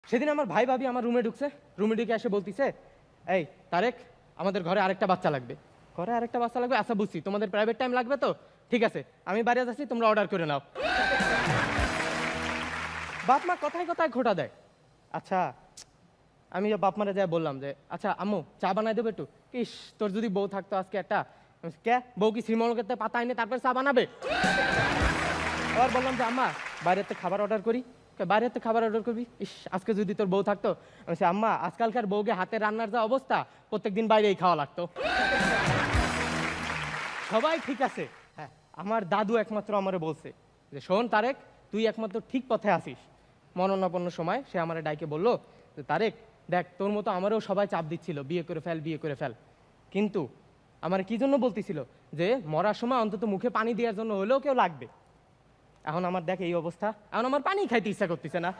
সেদিন আমার ভাই ভাবি আমার রুমে ঢুকছে, রুমে ঢুকে এসে বলতিছে, এই তারেক, আমাদের ঘরে আরেকটা বাচ্চা লাগবে। ঘরে আরেকটা বাচ্চা লাগবে? আচ্ছা বুঝছি, তোমাদের প্রাইভেট টাইম লাগবে তো, ঠিক আছে আমি বাইরে যাচ্ছি, তোমরা অর্ডার করে নাও। বাপ মা কথায় কথায় খোটা দেয়। আচ্ছা আমি বাপ মারা যাই বললাম যে আচ্ছা আম্মু চা বানাই দেবে একটু। ইস, তোর যদি বউ থাকতো আজকে একটা। কে বউ কি শ্রীমঙ্গলকে পাতা এনে তারপর চা বানাবে? আবার বললাম যে আম্মা বাইরের থেকে খাবার অর্ডার করি। বাইরের থেকে খাবার অর্ডার করবি? ইস, আজকে যদি তোর বউ থাকতো। আমি বলছি আম্মা আজকালকার বউকে হাতে রান্নার যা অবস্থা, প্রত্যেকদিন বাইরেই খাওয়া লাগতো। সবাই ঠিক আছে, হ্যাঁ আমার দাদু একমাত্র আমারে বলছে যে শোন তারেক, তুই একমাত্র ঠিক পথে আসিস। মরণাপন্ন সময় সে আমার ডাইকে বললো যে তারেক দেখ, তোর মতো আমারও সবাই চাপ দিচ্ছিল বিয়ে করে ফেল, বিয়ে করে ফেল, কিন্তু আমার কি জন্য বলতেছিল যে মরার সময় অন্তত মুখে পানি দেওয়ার জন্য হলেও কেউ লাগবে। এখন আমার দেখ এই অবস্থা, এখন আমার পানি খাইতে ইচ্ছা করতেছে না।